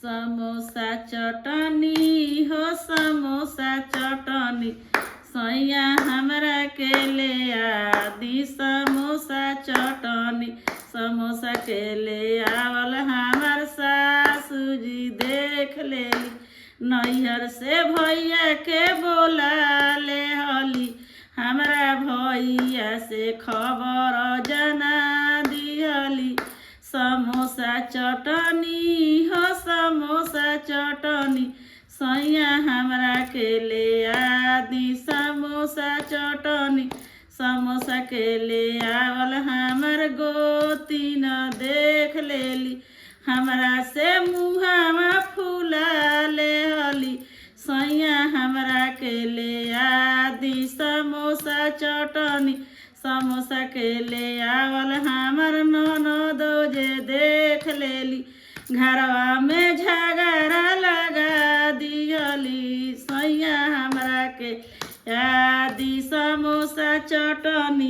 समोसा चटनी हो समोसा चटनी सैया हमरा के ले आदि समोसा चटनी। समोसा के ले आवल हमार सासू जी देख लेली, नैहर से भैया के बोला ले हली, हमरा भैया से खबर जना दिहली। समोसा चटनी हो समोसा चटनी सैया हमरा के ले आदि समोसा चटनी। समोसा के ले आवल हमर गोतीन देख लेली, हमरा से मुहावा फूला ले हली, सैया हमरा के ले आदि समोसा चटनी। समोसा के ले आवल हमर ननदो जे देख लेली, घरवा में झगड़ा लगा दिहली, सैया हमरा के आदि समोसा चटनी।